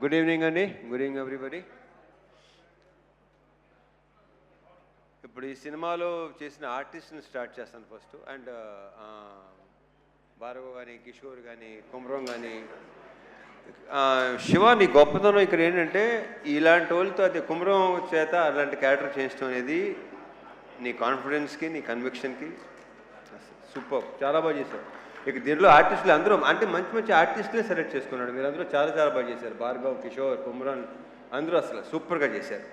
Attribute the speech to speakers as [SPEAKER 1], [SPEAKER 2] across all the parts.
[SPEAKER 1] Good evening అండి. Good evening everybody. ఇప్పుడు ఈ సినిమాలో చేసిన ఆర్టిస్ట్ని స్టార్ట్ చేస్తాను ఫస్ట్. అండ్ భార్గవ్ కానీ, కిషోర్ కానీ, కుమ్రం కానీ, శివ నీ గొప్పతనం ఇక్కడ ఏంటంటే ఇలాంటి వాళ్ళతో అది కుమ్రం చేత అలాంటి క్యారెక్టర్ చేయించడం అనేది నీ కాన్ఫిడెన్స్కి, నీ కన్విక్షన్కి సూపర్, చాలా బాగా చేశారు. ఇక దీంట్లో ఆర్టిస్టులు అందరూ అంటే మంచి మంచి ఆర్టిస్టులే సెలెక్ట్ చేసుకున్నాడు. మీరు అందరూ చాలా చాలా బాగా చేశారు. భార్గవ్, కిషోర్, కుమ్రాన్ అందరూ అసలు సూపర్గా చేశారు.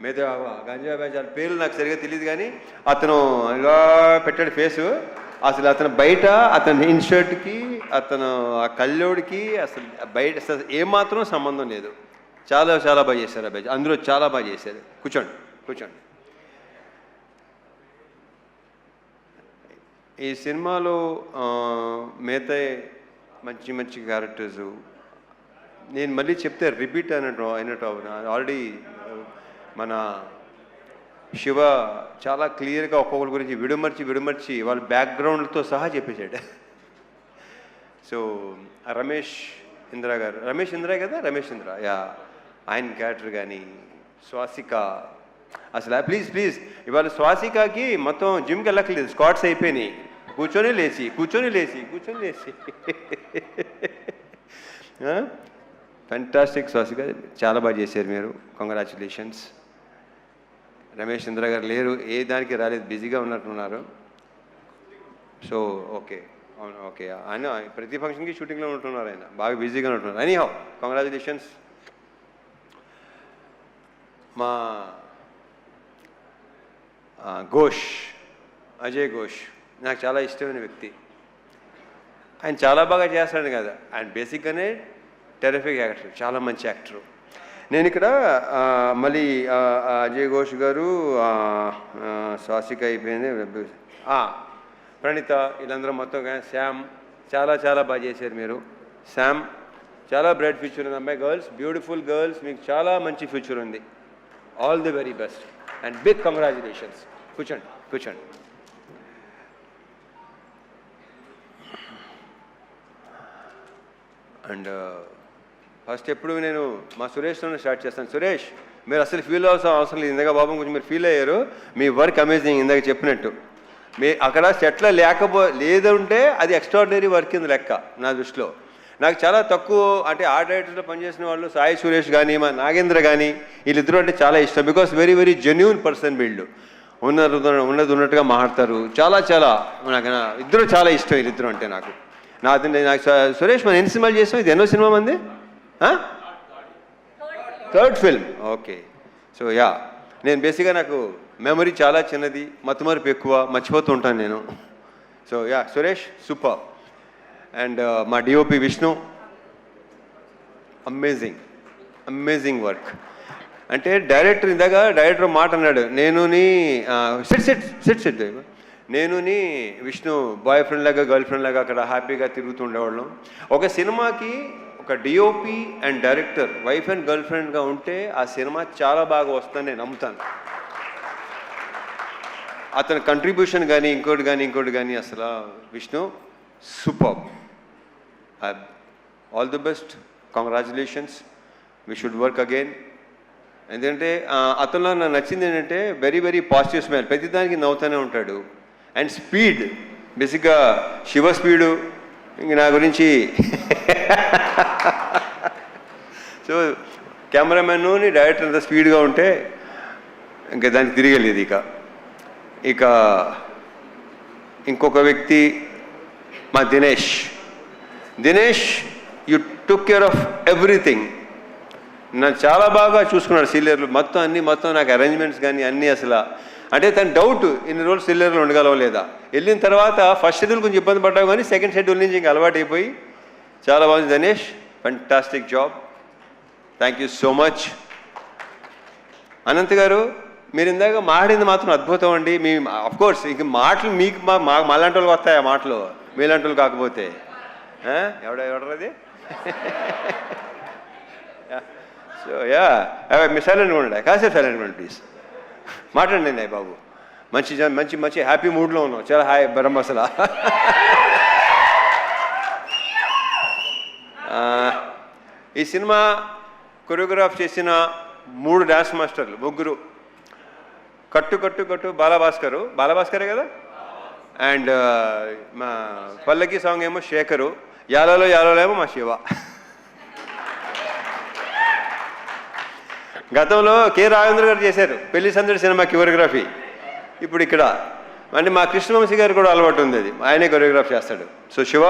[SPEAKER 1] మీద గంజా బేజాల పేర్లు నాకు సరిగా తెలియదు కానీ అతను ఇలా పెట్టాడు ఫేసు. అసలు అతను బయట అతని ఇన్షర్ట్కి, అతను ఆ కళ్ళోడికి అసలు బయట అసలు ఏమాత్రం సంబంధం లేదు. చాలా చాలా బాగా చేశారు. అబ్బాయి అందరూ చాలా బాగా చేశారు. కూర్చోండి కూర్చోండి. ఈ సినిమాలో మిగతా మంచి మంచి క్యారెక్టర్సు నేను మళ్ళీ చెప్తే రిపీట్ అయినట్టు ఆల్రెడీ మన శివ చాలా క్లియర్గా ఒక్కొక్కరి గురించి విడమర్చి వాళ్ళ బ్యాక్గ్రౌండ్తో సహా చెప్పేశాడు. సో రమేష్ ఇంద్ర యా, ఆయన క్యారెక్టర్ కానీ, స్వాసిక అసలు ప్లీజ్ ఇవాళ స్వాసికకి మొత్తం జిమ్కి వెళ్ళక్కర్లేదు, స్క్వాట్స్ అయిపోయినాయి. కూర్చొని లేచి ఫెంటాస్టిక్. స్వాసిక చాలా బాగా చేశారు మీరు, కంగ్రాచులేషన్స్. రమేష్ ఇంద్ర గారు లేరు, ఏ దానికి రాలేదు, బిజీగా ఉన్నట్టున్నారు. సో ఓకే, అవును ఓకే. ఆయన ప్రతి ఫంక్షన్కి షూటింగ్లో ఉంటున్నారు, ఆయన బాగా బిజీగా ఉంటున్నారు. Anyhow congratulations. మా అజయ్ ఘోష్ నాకు చాలా ఇష్టమైన వ్యక్తి. ఆయన చాలా బాగా చేస్తాడు కదా, ఆయన బేసిక్గానే టెరిఫిక్ యాక్టర్, చాలా మంచి యాక్టరు. నేను ఇక్కడ మళ్ళీ అజయ్ ఘోష్ గారు, స్వాసిక అయిపోయింది, ప్రణీత, వీళ్ళందరూ మొత్తం శ్యామ్ చాలా చాలా బాగా చేశారు మీరు. శ్యామ్ చాలా బ్రైట్ ఫ్యూచర్ ఉంది. అమ్మాయి గర్ల్స్, బ్యూటిఫుల్ గర్ల్స్, మీకు చాలా మంచి ఫ్యూచర్ ఉంది. All the very best and big congratulations. కూర్చోండి. అండ్ ఫస్ట్ ఎప్పుడు నేను మా సురేష్తోనే స్టార్ట్ చేస్తాను. సురేష్, మీరు అసలు ఫీల్ అవసరం లేదు. ఇందాక బాబు కొంచెం మీరు ఫీల్ అయ్యారు. మీ వర్క్ అమేజింగ్, ఇందాక చెప్పినట్టు. మీ అక్కడ సెట్లో లేదంటే అది ఎక్స్ట్రాడినరీ వర్క్ కింద లెక్క నా దృష్టిలో. నాకు చాలా తక్కువ అంటే ఆ డైరెక్టర్లో పనిచేసిన వాళ్ళు సాయి సురేష్ కానీ, మా నాగేంద్ర కానీ, వీళ్ళిద్దరూ అంటే చాలా ఇష్టం. Because very very genuine person వీళ్ళు. ఉన్నట్టుగా మాట్లాడతారు. చాలా చాలా నాకు ఇద్దరు చాలా ఇష్టం, వీళ్ళిద్దరు అంటే నాకు. సురేష్ మనం ఎన్ని సినిమాలు చేస్తాం? ఇది ఎన్నో సినిమా మంది? Third film. Okay. So yeah, నేను బేసిక్గా నాకు మెమరీ చాలా చిన్నది, మతిమరుపు ఎక్కువ, మర్చిపోతూ ఉంటాను నేను. So yeah, Suresh super. And మా డిఓపి విష్ణు, అమేజింగ్ వర్క్. అంటే డైరెక్టర్ మాట అన్నాడు, నేను విష్ణు బాయ్ ఫ్రెండ్ లాగా గర్ల్ ఫ్రెండ్ లాగా అక్కడ హ్యాపీగా తిరుగుతూ ఉండేవాళ్ళం. ఒక సినిమాకి ఒక DOP and director wife and girl ఫ్రెండ్గా ఉంటే ఆ సినిమా చాలా బాగా వస్తుందని నేను నమ్ముతాను. అతని కంట్రిబ్యూషన్ కానీ ఇంకోటి కానీ అసలు Vishnu super. All the best, congratulations. We should work again. ఎందుకంటే అతనిలో నాకు నచ్చింది ఏంటంటే వెరీ వెరీ పాజిటివ్ స్మైల్, ప్రతిదానికి నవ్వుతూనే ఉంటాడు. అండ్ స్పీడ్, బేసిక్గా శివ స్పీడు ఇంక నా గురించి. సో కెమెరామెన్ డైరెక్టర్ అంత స్పీడ్గా ఉంటే ఇంకా దానికి తిరిగలేదు. ఇక ఇంకొక వ్యక్తి మా Dinesh, you took care of everything. నన్ను చాలా బాగా చూసుకున్నాడు సీనియర్లు మొత్తం నాకు అరేంజ్మెంట్స్ కానీ అన్నీ. అసలు అంటే తన డౌట్ ఇన్ని రోజులు సీనియర్లు ఉండగలవా లేదా. వెళ్ళిన తర్వాత ఫస్ట్ షెడ్యూల్ కొంచెం ఇబ్బంది పడ్డావు కానీ సెకండ్ షెడ్యూల్ నుంచి ఇంకా అలవాటు అయిపోయి చాలా బాగుంది. Dinesh, fantastic job. Thank you so much. Anant గారు, మీరు ఇందాక మాట్లాడింది మాత్రం అద్భుతం అండి. మీ అఫ్కోర్స్ ఇంక మాటలు మీకు మాలాంటి వాళ్ళకి వస్తాయి ఆ మాటలు, మీలాంటి వాళ్ళు కాకపోతే. ఎవడది? సో యా, సైలెంట్గా ఉండండి, కాసేపు సైలెంట్గా ఉండండి ప్లీజ్. మాట్లాడండి బాబు. మంచి హ్యాపీ మూడ్లో ఉన్నాం. చాలా హాయ్ బ్రహ్మ అసలు. ఈ సినిమా కొరియోగ్రాఫ్ చేసిన 3 డాన్స్ మాస్టర్లు, ముగ్గురు. కట్టు కట్టు కట్టు బాలభాస్కరే కదా, అండ్ మా పల్లకి సాంగ్ ఏమో శేఖరు, యాలలో ఏమో మా శివ. గతంలో కె రాఘవేంద్ర గారు చేశారు పెళ్లి సందడి సినిమా కొరియోగ్రఫీ. ఇప్పుడు ఇక్కడ అంటే మా కృష్ణవంశీ గారు కూడా అలవాటు ఉంది, అది ఆయనే కొరియోగ్రాఫ్ చేస్తాడు. సో శివ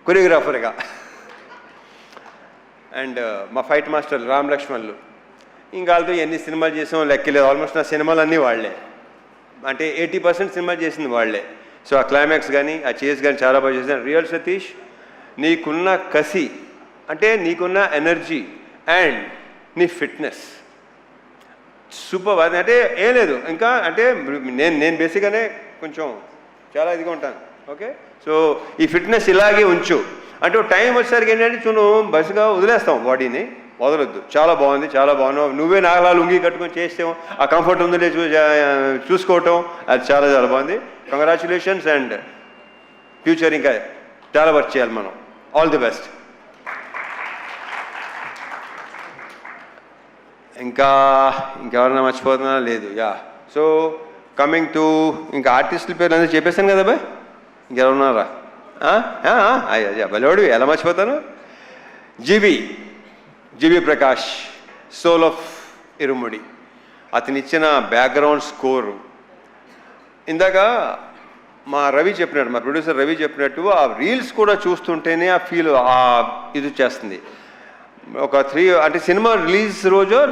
[SPEAKER 1] కొరియోగ్రాఫర్గా, అండ్ మా ఫైట్ మాస్టర్లు రామ్ లక్ష్మణ్లు. ఇంకా వాళ్ళతో ఎన్ని సినిమాలు చేసామో లెక్కలేదు. ఆల్మోస్ట్ నా సినిమాలన్నీ వాళ్లే, అంటే 80% సినిమా చేసింది వాళ్లే. సో ఆ క్లైమాక్స్ కానీ ఆ చేస్ కానీ చాలా బాగా చేశాను. రియల్ సతీష్, నీకున్న కసి, అంటే నీకున్న ఎనర్జీ అండ్ నీ ఫిట్నెస్ సూపర్. అంటే ఏం లేదు ఇంకా, అంటే నేను బేసిక్గానే కొంచెం చాలా ఇదిగా ఉంటాను. ఓకే, సో ఈ ఫిట్నెస్ ఇలాగే ఉంచు. అంటే టైం వచ్చేసరికి ఏంటంటే బస్సుగా వదిలేస్తాం, బాడీని వదలొద్దు. చాలా బాగుంది, చాలా బాగున్నావు. నువ్వే నాగలా లుంగి కట్టుకొని చేస్తాం, ఆ కంఫర్ట్ ఉందో చూసుకోవటం, అది చాలా చాలా బాగుంది. కంగ్రాచులేషన్స్ అండ్ ఫ్యూచర్ ఇంకా చాలా వర్క్ చేయాలి మనం. All the best. ఇంకెవరన్నా మర్చిపోతున్నా లేదు. యా, సో కమింగ్ టు ఇంకా ఆర్టిస్టుల పేర్లు అందరూ చెప్పేశాను కదా బాయ్, ఇంకెవరున్నారా? అయ్యా బలవాడు, ఎలా మర్చిపోతాను. జీవి ప్రకాష్, సోల్ ఆఫ్ ఇరుముడి. అతను ఇచ్చిన బ్యాక్గ్రౌండ్ స్కోరు ఇందాక మా ప్రొడ్యూసర్ రవి చెప్పినట్టు ఆ రీల్స్ కూడా చూస్తుంటేనే ఆ ఫీల్ ఇది చేస్తుంది. ఒక 3 అంటే సినిమా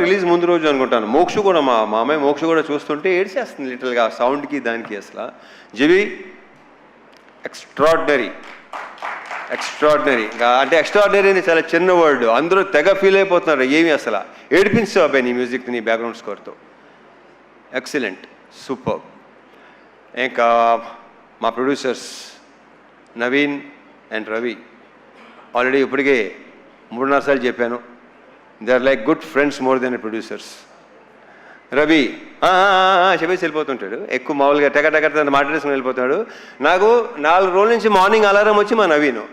[SPEAKER 1] రిలీజ్ ముందు రోజు అనుకుంటాను. మోక్ష కూడా మా అమ్మాయి మోక్ష కూడా చూస్తుంటే ఏడ్చేస్తుంది లిటిల్గా, సౌండ్కి దానికి. అసలు జీవి ఎక్స్ట్రాడినరీ. అంటే ఎక్స్ట్రాడినరీ అని చాలా చిన్న వర్డ్, అందరూ తెగ ఫీల్ అయిపోతున్నారు. ఏమి అసలు ఏడిపించావు అబ్బాయి నీ మ్యూజిక్, నీ బ్యాక్గ్రౌండ్ స్కోర్తో. Excellent, super. ఇంకా మా producers Naveen and Ravi, already ఇప్పటికే 3-4 సార్లు చెప్పాను, they are like good friends more than producers. Ravi చెప్పేసి వెళ్ళిపోతుంటాడు, ఎక్కువ మామూలుగా టెక మాట్లాడేసుకుని వెళ్ళిపోతాడు. నాకు 4 రోజుల నుంచి మార్నింగ్ అలారం వచ్చి మా నవీను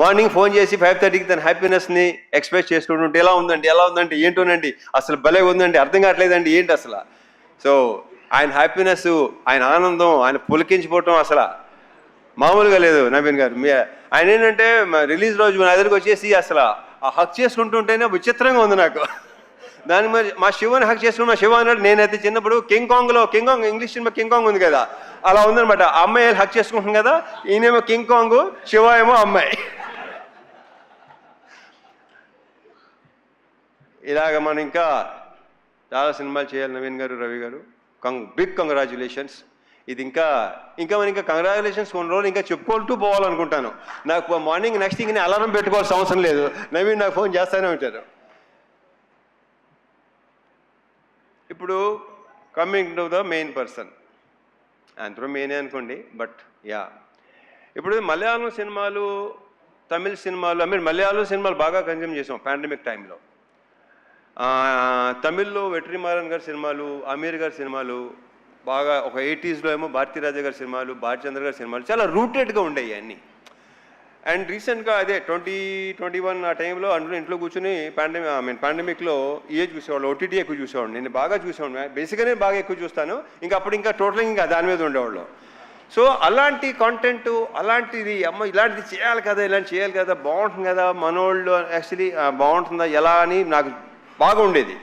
[SPEAKER 1] మార్నింగ్ ఫోన్ చేసి 5:30కి తన హ్యాపీనెస్ని ఎక్స్ప్రెస్ చేసుకుంటుంటే ఎలా ఉందంటే ఏంటోనండి అసలు భలే ఉందండి, అర్థం కావట్లేదండి ఏంటి అసలు. సో ఆయన హ్యాపీనెస్, ఆయన ఆనందం, ఆయన పులికించిపోవటం అసలు మామూలుగా లేదు. నవీన్ గారు ఆయన ఏంటంటే రిలీజ్ రోజు నా దగ్గరికి వచ్చేసి అసలు ఆ హక్ చేసుకుంటుంటేనే విచిత్రంగా ఉంది నాకు. దాని మరి మా శివని హక్ చేసుకుని మా శివ అన్నాడు. నేనైతే చిన్నప్పుడు king Kong English cinema king Kong ఉంది కదా, అలా ఉందనమాట. ఆ అమ్మాయి హక్ చేసుకుంటుంది కదా, ఈయనేమో కింగ్ కాంగ్, శివ ఏమో అమ్మాయి. ఇలాగ మనం ఇంకా చాలా సినిమాలు చేయాలి నవీన్ గారు, రవి గారు. Big congratulations. ఇది ఇంకా కంగ్రాచులేషన్స్ కొన్ని రోజులు ఇంకా చెప్పుకుంటూ పోవాలనుకుంటాను. నాకు మార్నింగ్ నెక్స్ట్ థింగ్ అలారం పెట్టుకోవాల్సిన అవసరం లేదు, నవీన్ నాకు ఫోన్ చేస్తూనే ఉంటారు. ఇప్పుడు coming to the main person, అందరూ మెయినే అనుకోండి, బట్ యా, ఇప్పుడు మలయాళం సినిమాలు, తమిళ సినిమాలు, మలయాళం సినిమాలు బాగా కన్జ్యూమ్ చేసాం పాండమిక్ టైంలో. తమిళ్లో వెట్రిమారన్ గారి సినిమాలు, అమీర్ గారి సినిమాలు బాగా, ఒక 80s ఏమో భారతీరాజా గారి సినిమాలు, భారచంద్ర గారి సినిమాలు చాలా రూటెడ్గా ఉండేవి అన్నీ. అండ్ రీసెంట్గా అదే 2021 ఆ టైంలో అందరూ ఇంట్లో కూర్చొని పాండమిక్లో చూసేవాళ్ళు, ఓటీటీ ఎక్కువ చూసేవాడు. నేను బాగా చూసేవాడు, బేసిక్గానే బాగా ఎక్కువ చూస్తాను. అప్పుడు టోటల్గా ఇంకా దాని మీద ఉండేవాళ్ళు. సో అలాంటి కాంటెంట్, అలాంటిది ఇలాంటిది చేయాలి కదా, ఇలాంటి చేయాలి కదా, బాగుంటుంది కదా, మనోళ్ళు యాక్చువల్లీ బాగుంటుందా ఎలా అని నాకు బాగా ఉండేది.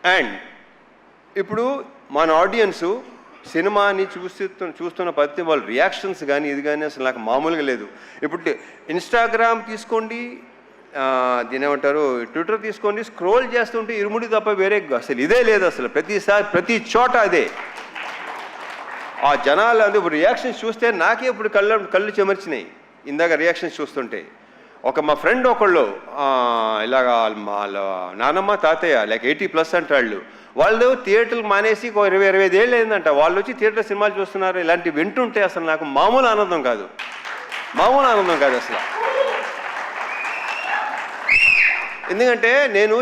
[SPEAKER 1] అండ్ ఇప్పుడు మన ఆడియన్సు సినిమాని చూస్తున్న పద్ధతి, వాళ్ళ రియాక్షన్స్ కానీ ఇది కానీ అసలు నాకు మామూలుగా లేదు. ఇప్పుడు ఇన్స్టాగ్రామ్ తీసుకోండి, దీని ఏమంటారు, ట్విట్టర్ తీసుకోండి, స్క్రోల్ చేస్తుంటే ఇరుముడి తప్ప వేరే అసలు ఇదే లేదు. అసలు ప్రతి చోట అదే. ఆ జనాలు అది రియాక్షన్స్ చూస్తే నాకే ఇప్పుడు కళ్ళు చెమర్చినాయి ఇందాక రియాక్షన్స్ చూస్తుంటే. మా ఫ్రెండ్ ఒకళ్ళు ఇలాగా వాళ్ళ నానమ్మ తాతయ్య లైక్ 80+ అంటాళ్ళు, వాళ్ళు థియేటర్లు మానేసి 20-25 ఏళ్ళు అయిందంట, వాళ్ళు వచ్చి థియేటర్ సినిమాలు చూస్తున్నారు. ఇలాంటివి వింటుంటే అసలు నాకు మామూలు ఆనందం కాదు అసలు. ఎందుకంటే నేను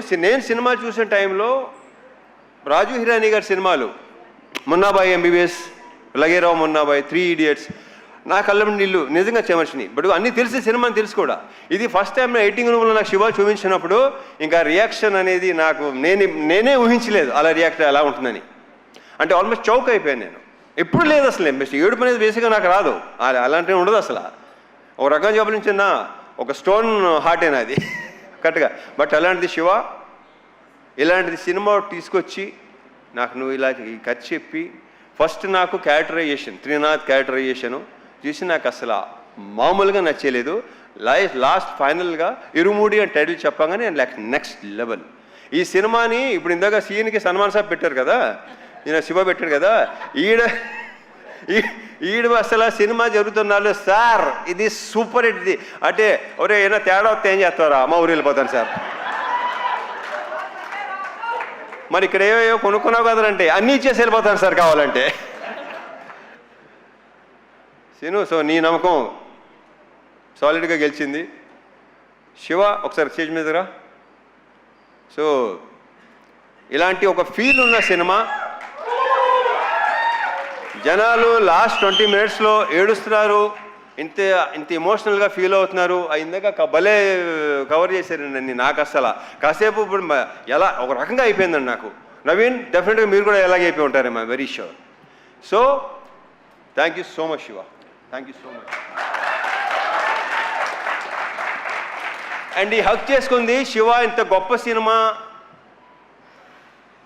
[SPEAKER 1] సినిమా చూసిన టైంలో రాజు హిరానీ గారి సినిమాలు, మున్నాబాయి ఎంబీబీఎస్, లగేరావు మున్నాబాయి, 3 Idiots, నా కళ్ళ నీళ్ళు నిజంగా చెమర్చినాయి. బట్ అన్నీ తెలిసి సినిమాని తెలుసు కూడా. ఇది ఫస్ట్ టైం ఎడిటింగ్ రూమ్లో నాకు శివ చూపించినప్పుడు ఇంకా రియాక్షన్ అనేది నాకు నేనే ఊహించలేదు అలా రియాక్ట్ ఎలా ఉంటుందని. అంటే ఆల్మోస్ట్ చౌక్ అయిపోయాను నేను. ఎప్పుడు లేదు అసలు ఏడుపు అనేది బేసిక్గా నాకు రాదు, అలాంటివి ఉండదు అసలు. ఒక రకం చూపించిన ఒక స్టోన్ హార్టేనా అది కరెక్ట్గా. బట్ అలాంటిది శివ ఇలాంటిది సినిమా తీసుకొచ్చి నాకు నువ్వు ఇలా ఈ కథ చెప్పి ఫస్ట్ నాకు క్యారెక్టరైజేషన్ త్రినాథ్ క్యారెక్టరైజేషను చూసి నాకు అసలు మామూలుగా నచ్చలేదు. లాస్ట్ ఫైనల్గా ఇరుముడి అని టైటిల్ చెప్పగానే నెక్స్ట్ లెవెల్. ఈ సినిమాని ఇప్పుడు ఇందాక సీన్కి సన్మాన్ సాబ్ పెట్టారు కదా, ఈయన శివ పెట్టాడు కదా, ఈడు అసలు సినిమా జరుగుతున్నాడు సార్ ఇది సూపర్ హిట్. ఇది అంటే ఒరే ఏమైనా తేడా వస్తే ఏం చేస్తారా, అమ్మ ఊరు వెళ్ళిపోతాను సార్. మరి ఇక్కడ ఏవో కొనుక్కున్నావు కదంటే అన్నీ ఇచ్చేసి వెళ్ళిపోతాను సార్ కావాలంటే. సీను సో నీ నమ్మకం సాలిడ్గా గెలిచింది. శివ ఒకసారి స్టేజ్ మీద రా. సో ఇలాంటి ఒక ఫీల్ ఉన్న సినిమా, జనాలు లాస్ట్ 20 minutesలో ఏడుస్తున్నారు, ఇంత ఎమోషనల్గా ఫీల్ అవుతున్నారు. ఇందాక భలే కవర్ చేశారండి. నాకు అసలు కాసేపు ఇప్పుడు ఎలా ఒక రకంగా అయిపోయిందండి నాకు. నవీన్ డెఫినెట్గా మీరు కూడా ఎలాగే అయిపోయి ఉంటారేమో, very sure. So thank you so much Shiva, thank you so much. And ఈ హక్ చేసుకుంది శివ ఇంత గొప్ప సినిమా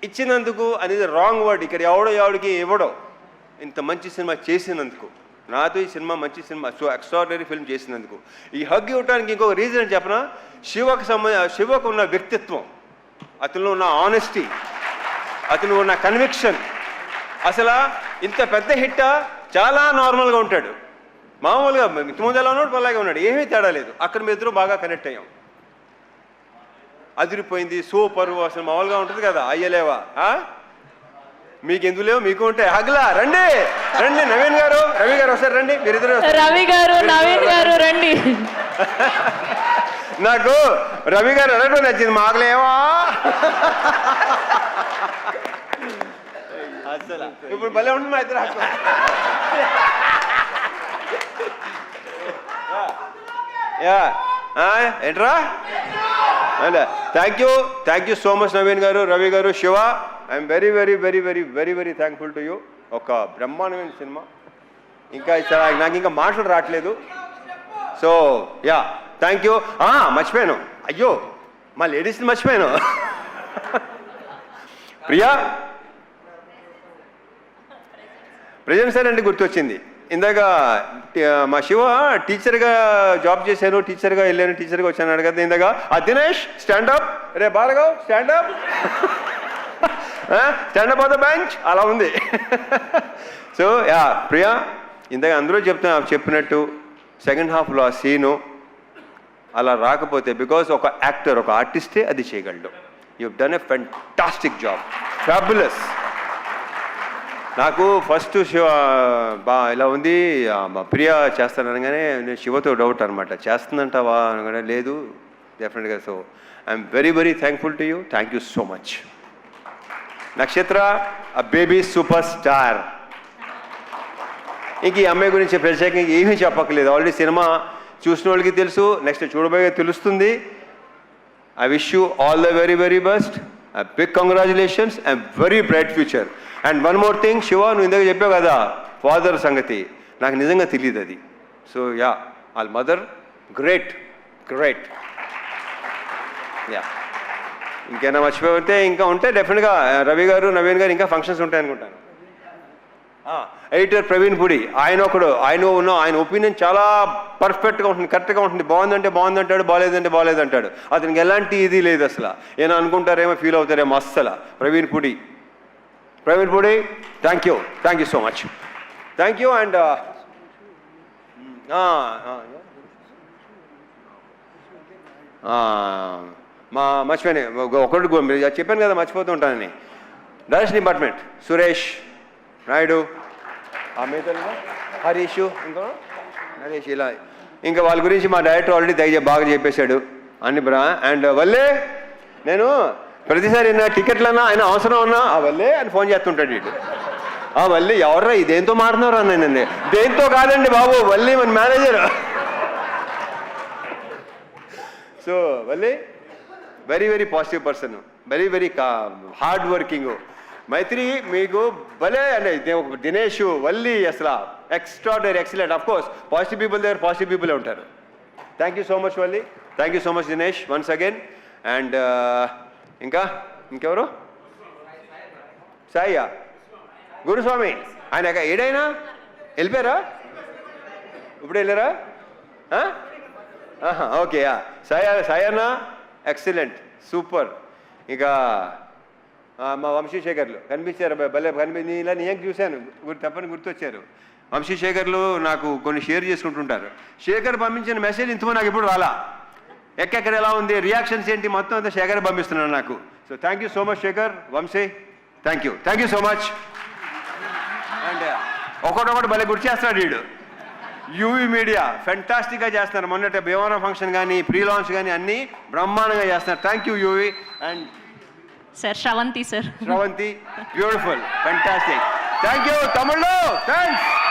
[SPEAKER 1] ఇచ్చినందుకు అనేది రాంగ్ వర్డ్. ఇక్కడ ఎవడికి ఇవ్వడో ఇంత మంచి సినిమా చేసినందుకు, నాతో ఈ సినిమా మంచి సినిమా సో ఎక్స్ట్రాడినరీ ఫిల్మ్ చేసినందుకు. ఈ హగ్ ఇవ్వడానికి ఇంకొక రీజన్ చెప్పనా, శివకు ఉన్న వ్యక్తిత్వం, అతనిలో ఉన్న ఆనెస్టీ, అతను ఉన్న కన్విక్షన్. అసలు ఇంత పెద్ద హిట్ చాలా నార్మల్గా ఉంటాడు, మామూలుగా ముందు ఎలా ఉన్నాడు అలాగే ఉన్నాడు, ఏమీ తేడా లేదు. అక్కడ మీ ఇద్దరు బాగా కనెక్ట్ అయ్యాం, అదిరిపోయింది, సూపర్. అసలు మామూలుగా ఉంటుంది కదా, అయ్యలేవా మీకు ఎందుకు లేవు, మీకు ఉంటాయి. హగ్లా రండి రండి, నవీన్ గారు రవి గారు ఒకసారి రండి, మీరిద్దరు
[SPEAKER 2] రవి గారు నవీన్ గారు రండి.
[SPEAKER 1] నాకు రవి గారు అడగడం నచ్చింది, మాకులేవా అసలు ఇప్పుడు భలే ఉంటుంది మా ఇద్దరు. ఏంట్రా, thank you so much Naveen గారు, రవి గారు, Shiva. I'm very very very very very very thankful to you. ఒక బ్రహ్మాండమైన సినిమా, ఇంకా నాకు ఇంకా మాటలు రావట్లేదు. So yeah thank you. మర్చిపోయాను, అయ్యో మా లేడీస్ని మర్చిపోయాను. ప్రియా ప్రజెంట్ సార్ అంటే గుర్తొచ్చింది. ఇందాక మా శివ టీచర్గా జాబ్ చేశాను, టీచర్గా వెళ్ళాను, టీచర్గా వచ్చాను అడగదు. ఇందాక దినేష్ స్టాండప్, రే Bhargav stand up, stand up on the bench అలా ఉంది. సో యా ప్రియా, ఇందాక అందరూ చెప్పినట్టు సెకండ్ హాఫ్లో ఆ సీను అలా రాకపోతే, బికాస్ ఒక యాక్టర్ ఒక ఆర్టిస్టే అది చేయగలడు. You done a fantastic job, fabulous. నాకు ఫస్ట్ శివ ఇలా ఉంది, ప్రియా చేస్తాననగానే నేను శివతో డౌట్ అనమాట, చేస్తుందంటావా అనగానే లేదు డెఫినెట్గా. So I'm very very thankful to you, thank you so much. నక్షత్ర ఆ బేబీ సూపర్ స్టార్. ఇంక ఈ అమ్మాయి గురించి ప్రత్యేకంగా ఏమీ చెప్పక్కర్లేదు, ఆల్రెడీ సినిమా చూసిన వాళ్ళకి తెలుసు, నెక్స్ట్ చూడబోయే తెలుస్తుంది. I wish you all the very very best, big congratulations and very bright future. And one more thing Shiva, నువ్వు ఇందాక చెప్పావు కదా ఫాదర్ సంగతి, నాకు నిజంగా తెలియదు అది. సో యా వాళ్ళ మదర్ గ్రేట్ గ్రేట్. యా ఇంకేనా మర్చిపోతే ఇంకా ఉంటే డెఫినెట్గా రవి గారు నవీన్ గారు ఇంకా ఫంక్షన్స్ ఉంటాయి అనుకుంటాను. ఎడిటర్ ప్రవీణ్ పుడి, ఆయన ఒపీనియన్ చాలా పర్ఫెక్ట్గా ఉంటుంది, కరెక్ట్గా ఉంటుంది. బాగుందంటే బాగుందంటాడు, బాగాలేదంటే బాగాలేదంటాడు. అతనికి ఎలాంటి ఇది లేదు అసలు. ఏమైనా అనుకుంటారేమో, ఫీల్ అవుతారేమో అస్సలు. Praveen Pudi thank you so much, thank you. And మర్చిపోయాను ఒకటి చెప్పాను కదా మర్చిపోతూ ఉంటానని. డైరెక్షన్ డిపార్ట్మెంట్ సురేష్ నాయుడు, మిగతా హరీష్, ఇంకా నరేష్, ఇలా ఇంకా వాళ్ళ గురించి మా డైరెక్టర్ ఆల్రెడీ బాగా చెప్పేశాడు అన్ని అండ్ వల్లే నేను ప్రతిసారి నా టికెట్లన్నా ఆయన అవసరం ఉన్నా వల్లే అని ఫోన్ చేస్తుంటాడు వీడు. వల్లి ఎవర్రా ఇదేంతో మారుతున్నారు అన్నానండి. దేంతో కాదండి బాబు, వల్లి మన manager. So Valli very very positive person, very very hard working. Maitri మీకు భలే అంటే దినేష్, వల్లి అసలు extraordinary, excellent. Of course positive people దగ్గర పాజిటివ్ పీపుల్ ఉంటారు. Thank you so much Valli, thank you so much Dinesh once again. And ఇంకెవరు? సాయియా, గురుస్వామి. ఆయన ఏడైనా వెళ్ళిపోయారా? ఇప్పుడు వెళ్ళారా? ఓకే. Sayanna excellent, super. ఇక మా వంశీశేఖర్లు కనిపించారు, భలే ఇలా నేను చూశాను, తప్పని గుర్తొచ్చారు. వంశీశేఖర్లు నాకు కొన్ని షేర్ చేసుకుంటుంటారు. శేఖర్ పంపించిన మెసేజ్ ఇంతమో నాకు ఇప్పుడు రాలా. ఎక్కడెక్కడ ఎలా ఉంది, రియాక్షన్స్ ఏంటి, మొత్తం అంతా శేఖర్ పంపిస్తున్నాను నాకు. So thank you so much Shekhar, Vamsi, thank you so much. And ఒకటొకటి భలే గుర్తు చేస్తాడు వీడు. యూవీ మీడియా ఫెంటాస్టిక్గా చేస్తున్నారు. మొన్నటి భీమవరం ఫంక్షన్ కానీ, ప్రీ లాంచ్ కానీ అన్నీ బ్రహ్మాండంగా చేస్తున్నారు. Thank you UV. And
[SPEAKER 2] sir Sravanthi sir,
[SPEAKER 1] beautiful, fantastic. Thank you తమిళ్లో, థ్యాంక్స్.